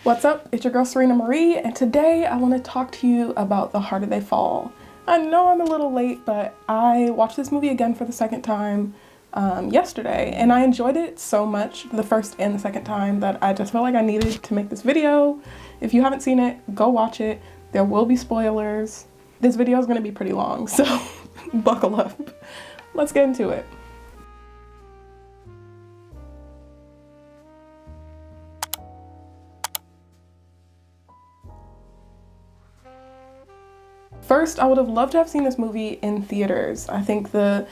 What's up? It's your girl Serena Marie, and today I want to talk to you about The Harder They Fall. I know I'm a little late, but I watched this movie again for the second time yesterday, and I enjoyed it so much the first and the second time that I just felt like I needed to make this video. If you haven't seen it, go watch it. There will be spoilers. This video is going to be pretty long, so buckle up. Let's get into it. First, I would have loved to have seen this movie in theaters. I think the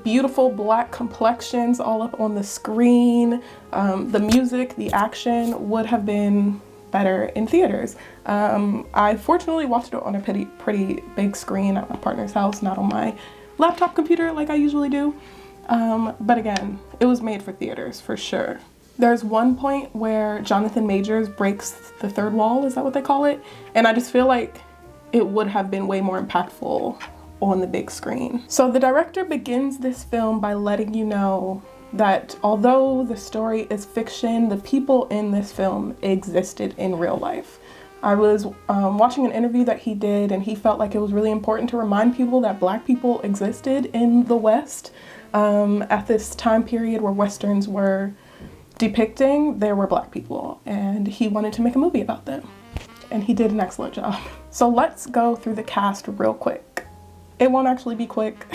beautiful black complexions all up on the screen, the music, the action would have been better in theaters. I fortunately watched it on a pretty big screen at my partner's house, not on my laptop computer like I usually do. But again, it was made for theaters for sure. There's one point where Jonathan Majors breaks the third wall, is that what they call it? And I just feel like it would have been way more impactful on the big screen. So the director begins this film by letting you know that although the story is fiction, the people in this film existed in real life. I was watching an interview that he did, and he felt like it was really important to remind people that Black people existed in the West. At this time period where Westerns were depicting, there were Black people, and he wanted to make a movie about them. And he did an excellent job. So let's go through the cast real quick. It won't actually be quick.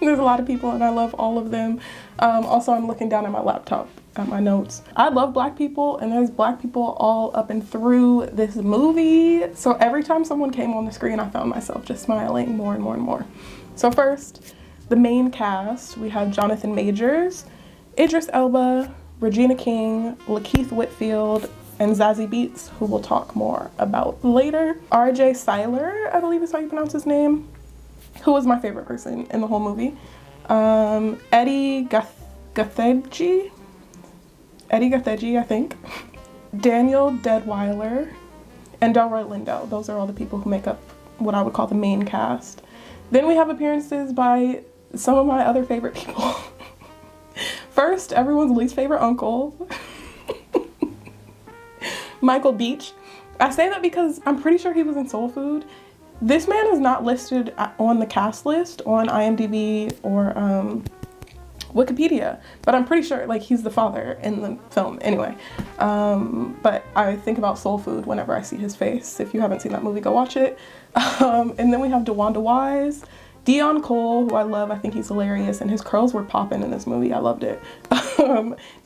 There's a lot of people and I love all of them. Also, I'm looking down at my laptop at my notes. I love Black people, and there's Black people all up and through this movie. So every time someone came on the screen, I found myself just smiling more and more and more. So first, the main cast, we have Jonathan Majors, Idris Elba, Regina King, Lakeith Whitfield, and Zazie Beetz, who we'll talk more about later. RJ Cyler, I believe is how you pronounce his name, who was my favorite person in the whole movie. Eddie Gathegi, I think. Daniel Deadwyler, and Delroy Lindo. Those are all the people who make up what I would call the main cast. Then we have appearances by some of my other favorite people. First, everyone's least favorite uncle, Michael Beach. I say that because I'm pretty sure he was in Soul Food. This man is not listed on the cast list on IMDb or Wikipedia, but I'm pretty sure like he's the father in the film anyway. But I think about Soul Food whenever I see his face. If you haven't seen that movie, go watch it. And then we have DeWanda Wise, Dion Cole, who I love. I think he's hilarious, and his curls were popping in this movie. I loved it.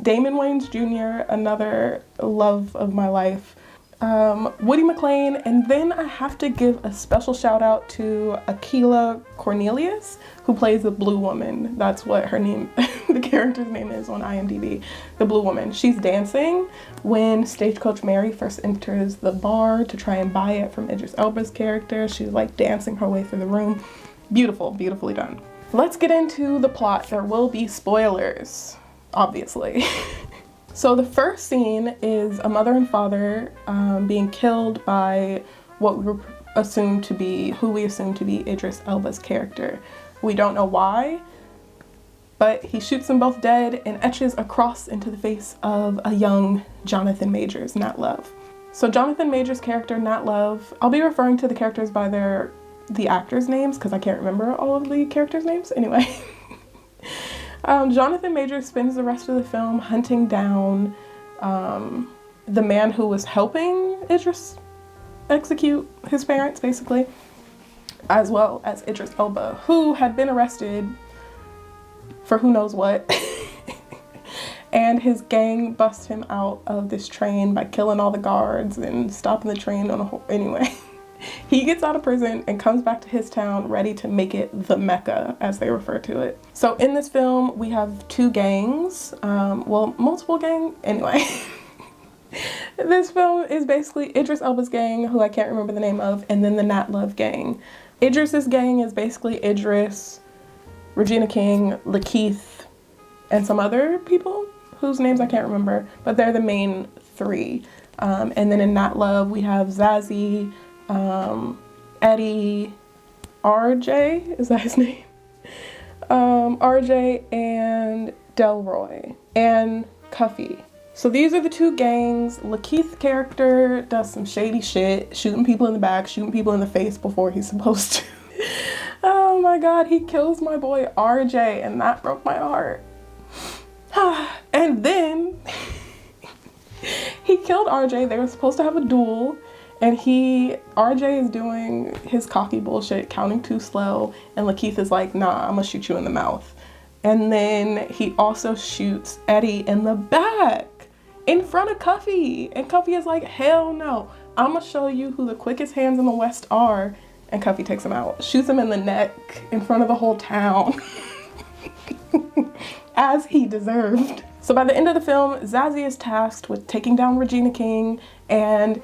Damon Wayans Jr., another love of my life. Woody McClain, and then I have to give a special shout out to Akilah Cornelius, who plays the Blue Woman. That's what her name, the character's name is on IMDb, the Blue Woman. She's dancing when Stagecoach Mary first enters the bar to try and buy it from Idris Elba's character. She's like dancing her way through the room. Beautiful, beautifully done. Let's get into the plot. There will be spoilers, obviously. So the first scene is a mother and father being killed by what who we assume to be Idris Elba's character. We don't know why, but he shoots them both dead and etches a cross into the face of a young Jonathan Majors, Nat Love. So Jonathan Majors' character, Nat Love, I'll be referring to the characters by the actors' names because I can't remember all of the characters' names. Anyway. Jonathan Majors spends the rest of the film hunting down the man who was helping Idris execute his parents, basically, as well as Idris Elba, who had been arrested for who knows what. And his gang busts him out of this train by killing all the guards and stopping the train on a whole... Anyway. He gets out of prison and comes back to his town ready to make it the Mecca, as they refer to it. So in this film, we have two gangs, multiple gangs, anyway. This film is basically Idris Elba's gang, who I can't remember the name of, and then the Nat Love gang. Idris's gang is basically Idris, Regina King, Lakeith, and some other people whose names I can't remember, but they're the main three. And then in Nat Love, we have Zazie, Eddie, RJ, is that his name? RJ and Delroy and Cuffy. So these are the two gangs. Lakeith's character does some shady shit, shooting people in the back, shooting people in the face before he's supposed to. Oh my God, he kills my boy RJ, and that broke my heart. And then he killed RJ. They were supposed to have a duel, and RJ is doing his cocky bullshit, counting too slow, and Lakeith is like, nah, I'm gonna shoot you in the mouth. And then he also shoots Eddie in the back in front of Cuffy, and Cuffy is like, hell no, I'm gonna show you who the quickest hands in the West are. And Cuffy takes him out, shoots him in the neck in front of the whole town. As he deserved. So by the end of the film, Zazie is tasked with taking down Regina King, and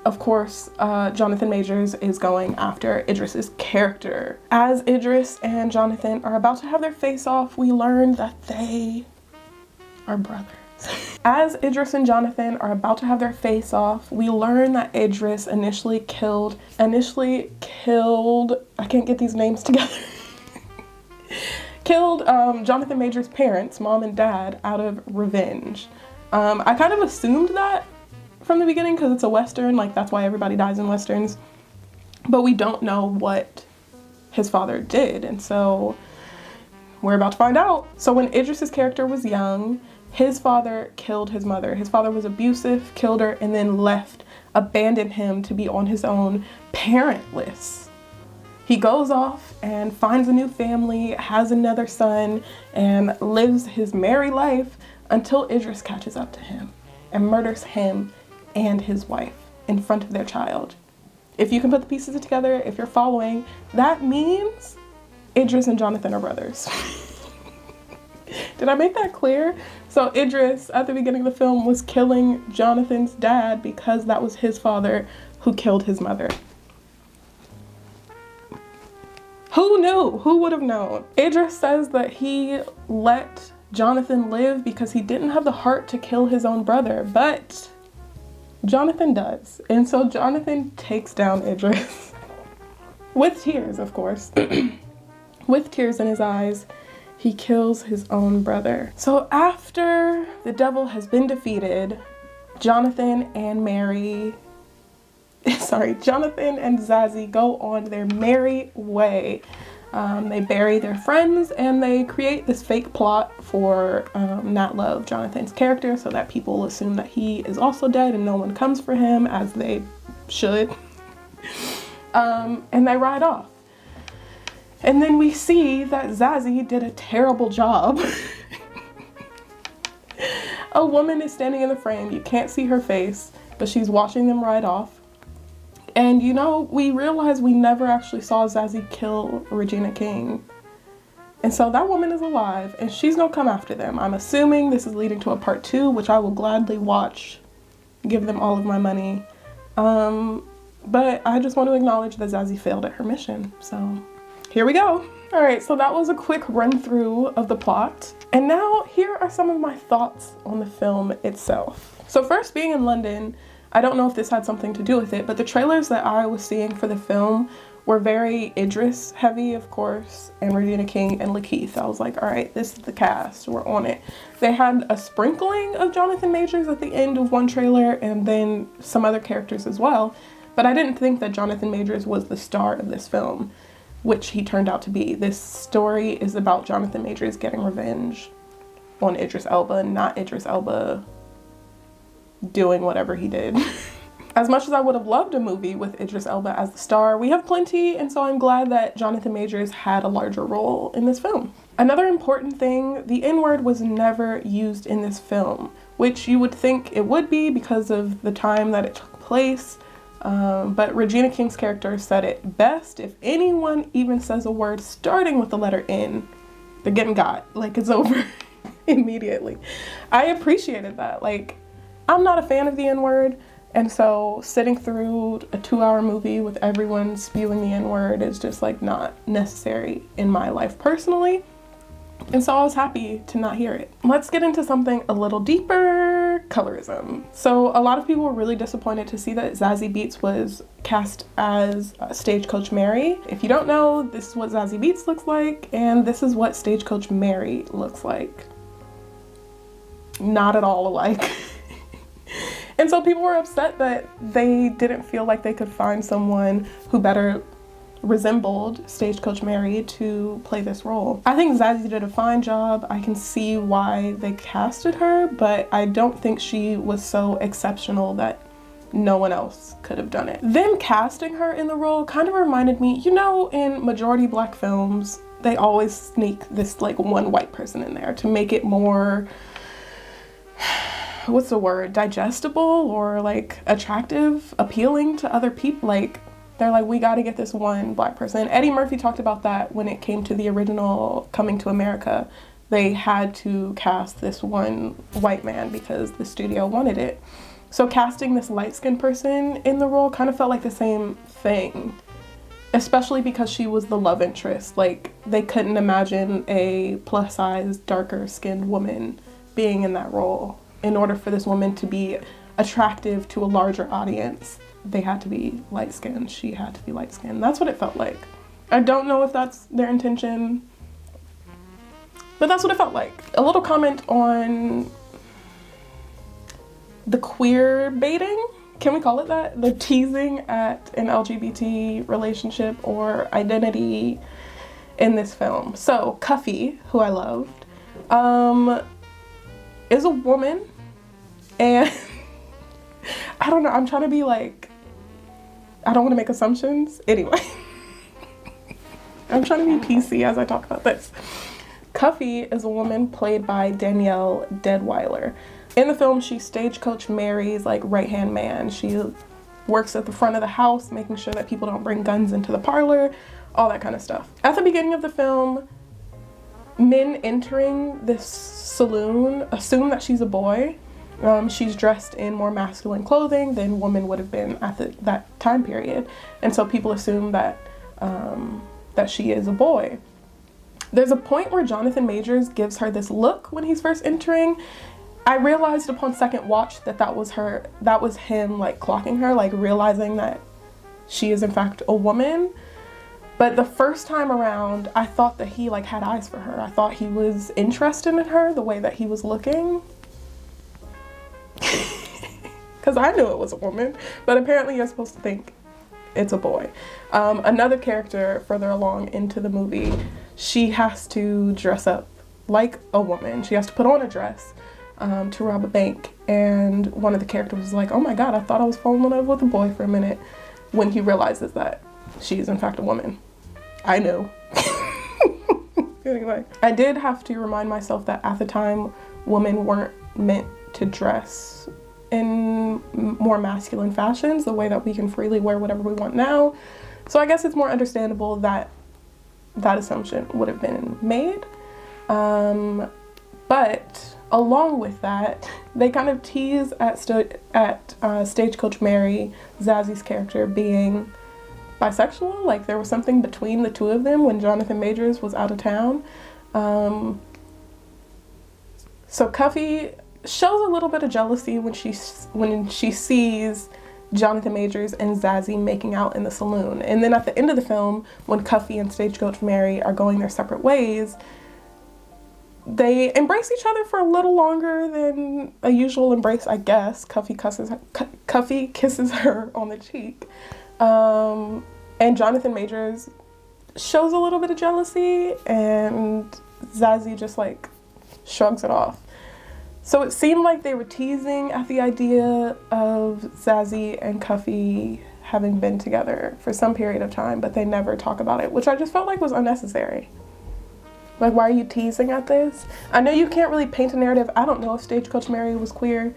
of course, Jonathan Majors is going after Idris's character. As Idris and Jonathan are about to have their face off, we learn that they are brothers. As Idris and Jonathan are about to have their face off, we learn that Idris initially killed, I can't get these names together, killed Jonathan Majors' parents, mom and dad, out of revenge. I kind of assumed that from the beginning because it's a Western, like that's why everybody dies in Westerns, but we don't know what his father did, and so we're about to find out. So when Idris's character was young, his father killed his mother. His father was abusive, killed her, and then abandoned him to be on his own, parentless. He goes off and finds a new family, has another son, and lives his merry life until Idris catches up to him and murders him and his wife in front of their child. If you can put the pieces together, if you're following, that means Idris and Jonathan are brothers. Did I make that clear? So Idris, at the beginning of the film, was killing Jonathan's dad because that was his father who killed his mother. Who knew? Who would have known? Idris says that he let Jonathan live because he didn't have the heart to kill his own brother, but Jonathan does. And so Jonathan takes down Idris with tears, of course. With tears in his eyes, he kills his own brother. So after the devil has been defeated, Jonathan and Zazie go on their merry way. They bury their friends and they create this fake plot for not love Jonathan's character so that people assume that he is also dead and no one comes for him, as they should. And they ride off. And then we see that Zazie did a terrible job. A woman is standing in the frame. You can't see her face, but she's watching them ride off. And you know, we realize we never actually saw Zazie kill Regina King. And so that woman is alive and she's gonna come after them. I'm assuming this is leading to a part 2, which I will gladly watch, give them all of my money. But I just want to acknowledge that Zazie failed at her mission. So here we go. All right, so that was a quick run through of the plot. And now here are some of my thoughts on the film itself. So first, being in London, I don't know if this had something to do with it, but the trailers that I was seeing for the film were very Idris heavy, of course, and Regina King and Lakeith. I was like, all right, this is the cast, we're on it. They had a sprinkling of Jonathan Majors at the end of one trailer and then some other characters as well, but I didn't think that Jonathan Majors was the star of this film, which he turned out to be. This story is about Jonathan Majors getting revenge on Idris Elba, not Idris Elba doing whatever he did. As much as I would have loved a movie with Idris Elba as the star, we have plenty, and so I'm glad that Jonathan Majors had a larger role in this film. Another important thing, the N-word was never used in this film, which you would think it would be because of the time that it took place, but Regina King's character said it best. If anyone even says a word starting with the letter N, they're getting got, like it's over immediately. I appreciated that. Like, I'm not a fan of the N-word, and so sitting through a 2-hour movie with everyone spewing the N-word is just like not necessary in my life personally. And so I was happy to not hear it. Let's get into something a little deeper, colorism. So a lot of people were really disappointed to see that Zazie Beetz was cast as Stagecoach Mary. If you don't know, this is what Zazie Beetz looks like, and this is what Stagecoach Mary looks like. not at all alike. And so people were upset that they didn't feel like they could find someone who better resembled Stagecoach Mary to play this role. I think Zazie did a fine job. I can see why they casted her, but I don't think she was so exceptional that no one else could have done it. Them casting her in the role kind of reminded me, you know, in majority Black films, they always sneak this like one white person in there to make it more, what's the word, digestible or like attractive, appealing to other people. Like, they're like, we got to get this one Black person. Eddie Murphy talked about that when it came to the original Coming to America. They had to cast this one white man because the studio wanted it. So casting this light-skinned person in the role kind of felt like the same thing, especially because she was the love interest. Like, they couldn't imagine a plus-size, darker-skinned woman being in that role. In order for this woman to be attractive to a larger audience, they had to be light-skinned. She had to be light-skinned. That's what it felt like. I don't know if that's their intention, but that's what it felt like. A little comment on the queer baiting. Can we call it that? The teasing at an LGBT relationship or identity in this film. So Cuffy, who I loved, is a woman, and I don't know, I'm trying to be like, I don't want to make assumptions. Anyway, I'm trying to be PC as I talk about this. Cuffy is a woman played by Danielle Deadwyler. In the film, she's Stagecoach Mary's like right-hand man. She works at the front of the house, making sure that people don't bring guns into the parlor, all that kind of stuff. At the beginning of the film, men entering this saloon assume that she's a boy. She's dressed in more masculine clothing than women would have been at that time period. And so people assume that, that she is a boy. There's a point where Jonathan Majors gives her this look when he's first entering. I realized upon second watch that that was him like clocking her, like realizing that she is in fact a woman. But the first time around, I thought that he like had eyes for her. I thought he was interested in her the way that he was looking. Because I knew it was a woman, but apparently you're supposed to think it's a boy. Another character further along into the movie, she has to dress up like a woman. She has to put on a dress to rob a bank. And one of the characters was like, oh my God, I thought I was falling in love with a boy for a minute, when he realizes that she is in fact a woman. I know. Anyway, I did have to remind myself that at the time, women weren't meant to dress in more masculine fashions, the way that we can freely wear whatever we want now. So I guess it's more understandable that that assumption would have been made. But along with that, they kind of tease at Stagecoach Mary, Zazie's character, being bisexual. Like there was something between the two of them when Jonathan Majors was out of town. So Cuffy shows a little bit of jealousy when she sees Jonathan Majors and Zazie making out in the saloon. And then at the end of the film, when Cuffy and Stagecoach Mary are going their separate ways, they embrace each other for a little longer than a usual embrace, I guess. Cuffy kisses her on the cheek. And Jonathan Majors shows a little bit of jealousy, and Zazie just like shrugs it off. So it seemed like they were teasing at the idea of Zazie and Cuffy having been together for some period of time, but they never talk about it, which I just felt like was unnecessary. Like, why are you teasing at this? I know you can't really paint a narrative. I don't know if Stagecoach Mary was queer,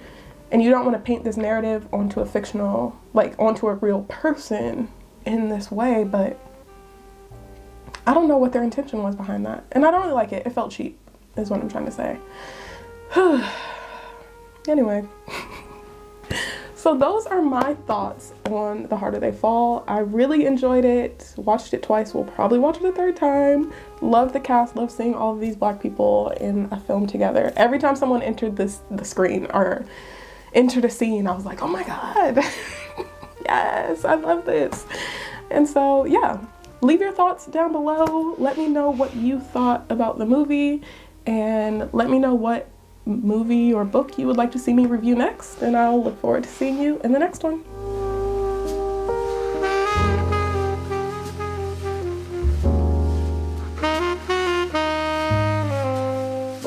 and you don't want to paint this narrative onto a fictional, like onto a real person in this way, but I don't know what their intention was behind that. And I don't really like it. It felt cheap, is what I'm trying to say. Anyway, so those are my thoughts on The Harder They Fall. I really enjoyed it, watched it twice, will probably watch it a third time. Love the cast, love seeing all of these Black people in a film together. Every time someone entered the screen or entered a scene, I was like, oh my God, yes, I love this. And so yeah, leave your thoughts down below. Let me know what you thought about the movie, and let me know what movie or book you would like to see me review next, and I'll look forward to seeing you in the next one.